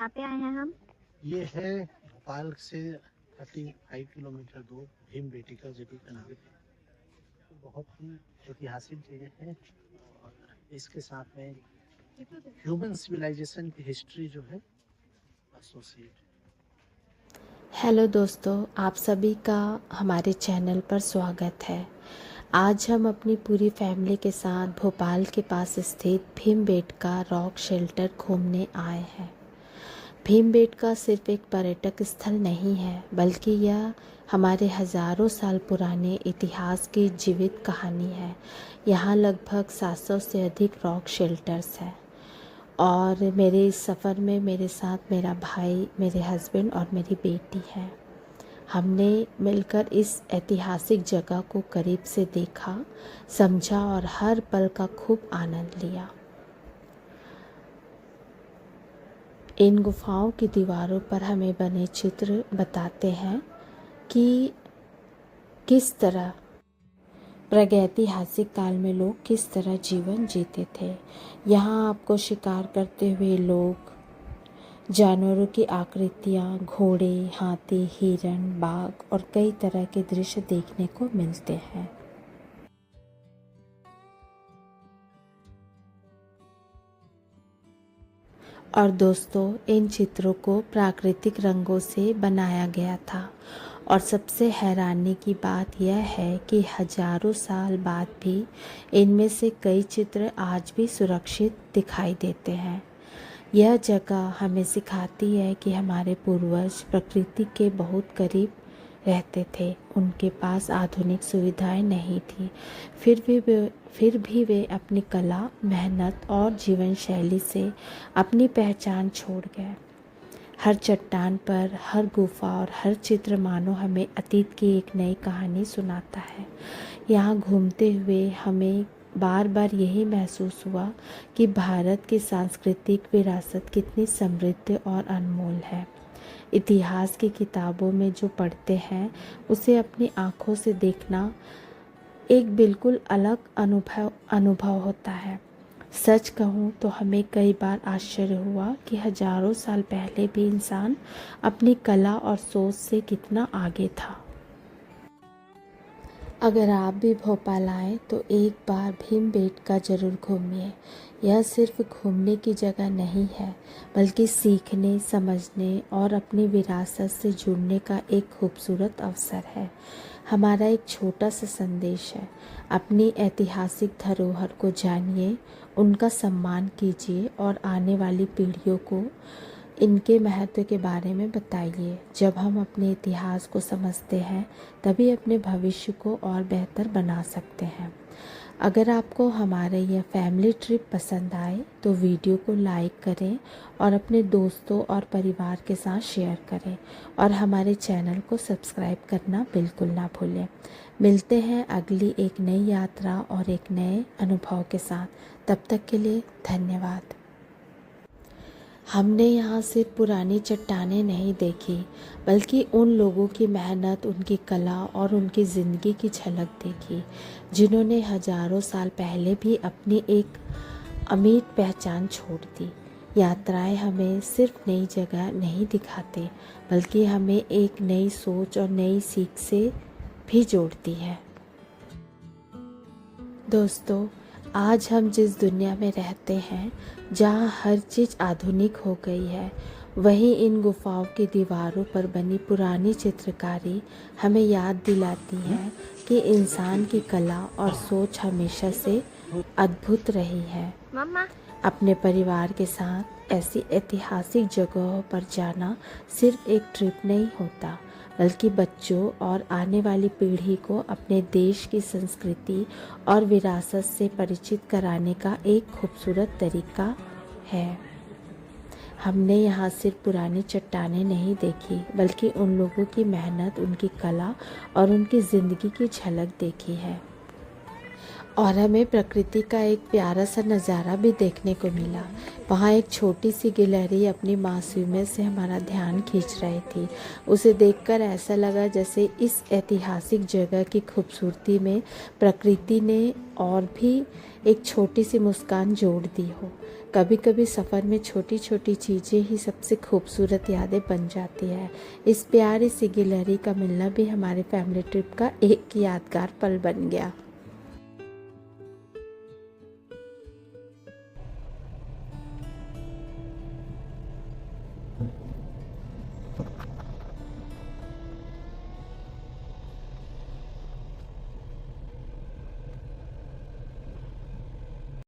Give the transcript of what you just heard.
कहाँ पे आए हैं हम? ये है भोपाल से 35 किलोमीटर दूर भीमबेटका जगह का नाम है। बहुत ही ऐतिहासिक जगह है और इसके साथ में ह्यूमन सिविलाइजेशन की हिस्ट्री जो है एसोसिएट। हेलो दोस्तों, आप सभी का हमारे चैनल पर स्वागत है। आज हम अपनी पूरी फैमिली के साथ भोपाल के पास स्थित भीमबेटका रॉक शेल्टर घूमने आए हैं। भीमबेटका सिर्फ एक पर्यटक स्थल नहीं है, बल्कि यह हमारे हज़ारों साल पुराने इतिहास की जीवित कहानी है। यहाँ लगभग 700 से अधिक रॉक शेल्टर्स हैं और मेरे इस सफ़र में मेरे साथ मेरा भाई, मेरे हस्बैंड और मेरी बेटी है। हमने मिलकर इस ऐतिहासिक जगह को करीब से देखा, समझा और हर पल का खूब आनंद लिया। इन गुफाओं की दीवारों पर हमें बने चित्र बताते हैं कि किस तरह प्रागैतिहासिक काल में लोग किस तरह जीवन जीते थे। यहाँ आपको शिकार करते हुए लोग, जानवरों की आकृतियाँ, घोड़े, हाथी, हिरण, बाघ और कई तरह के दृश्य देखने को मिलते हैं। और दोस्तों, इन चित्रों को प्राकृतिक रंगों से बनाया गया था और सबसे हैरानी की बात यह है कि हजारों साल बाद भी इनमें से कई चित्र आज भी सुरक्षित दिखाई देते हैं। यह जगह हमें सिखाती है कि हमारे पूर्वज प्रकृति के बहुत करीब रहते थे। उनके पास आधुनिक सुविधाएं नहीं थी, फिर भी वे अपनी कला, मेहनत और जीवन शैली से अपनी पहचान छोड़ गए। हर चट्टान पर, हर गुफा और हर चित्र मानो हमें अतीत की एक नई कहानी सुनाता है। यहाँ घूमते हुए हमें बार बार यही महसूस हुआ कि भारत की सांस्कृतिक विरासत कितनी समृद्ध और अनमोल है। इतिहास की किताबों में जो पढ़ते हैं, उसे अपनी आँखों से देखना एक बिल्कुल अलग अनुभव होता है। सच कहूँ तो हमें कई बार आश्चर्य हुआ कि हजारों साल पहले भी इंसान अपनी कला और सोच से कितना आगे था। अगर आप भी भोपाल आए तो एक बार भीमबेटका जरूर घूमिए। यह सिर्फ घूमने की जगह नहीं है, बल्कि सीखने, समझने और अपनी विरासत से जुड़ने का एक खूबसूरत अवसर है। हमारा एक छोटा सा संदेश है, अपनी ऐतिहासिक धरोहर को जानिए, उनका सम्मान कीजिए और आने वाली पीढ़ियों को इनके महत्व के बारे में बताइए। जब हम अपने इतिहास को समझते हैं, तभी अपने भविष्य को और बेहतर बना सकते हैं। अगर आपको हमारे यह फैमिली ट्रिप पसंद आए तो वीडियो को लाइक करें और अपने दोस्तों और परिवार के साथ शेयर करें और हमारे चैनल को सब्सक्राइब करना बिल्कुल ना भूलें। मिलते हैं अगली एक नई यात्रा और एक नए अनुभव के साथ। तब तक के लिए धन्यवाद। हमने यहाँ सिर्फ पुरानी चट्टानें नहीं देखी, बल्कि उन लोगों की मेहनत, उनकी कला और उनकी ज़िंदगी की झलक देखी, जिन्होंने हजारों साल पहले भी अपनी एक अमिट पहचान छोड़ दी। यात्राएं हमें सिर्फ नई जगह नहीं दिखाते, बल्कि हमें एक नई सोच और नई सीख से भी जोड़ती है। दोस्तों, आज हम जिस दुनिया में रहते हैं, जहाँ हर चीज़ आधुनिक हो गई है, वहीं इन गुफाओं की दीवारों पर बनी पुरानी चित्रकारी हमें याद दिलाती है कि इंसान की कला और सोच हमेशा से अद्भुत रही है। मम्मा, अपने परिवार के साथ ऐसी ऐतिहासिक जगहों पर जाना सिर्फ एक ट्रिप नहीं होता, बल्कि बच्चों और आने वाली पीढ़ी को अपने देश की संस्कृति और विरासत से परिचित कराने का एक खूबसूरत तरीका है। हमने यहाँ सिर्फ पुरानी चट्टानें नहीं देखी, बल्कि उन लोगों की मेहनत, उनकी कला और उनकी ज़िंदगी की झलक देखी है। और हमें प्रकृति का एक प्यारा सा नज़ारा भी देखने को मिला। वहाँ एक छोटी सी गिलहरी अपनी मासूमियत से हमारा ध्यान खींच रही थी। उसे देखकर ऐसा लगा जैसे इस ऐतिहासिक जगह की खूबसूरती में प्रकृति ने और भी एक छोटी सी मुस्कान जोड़ दी हो। कभी कभी सफ़र में छोटी छोटी चीज़ें ही सबसे खूबसूरत यादें बन जाती है। इस प्यारी सी गिलहरी का मिलना भी हमारे फैमिली ट्रिप का एक यादगार पल बन गया।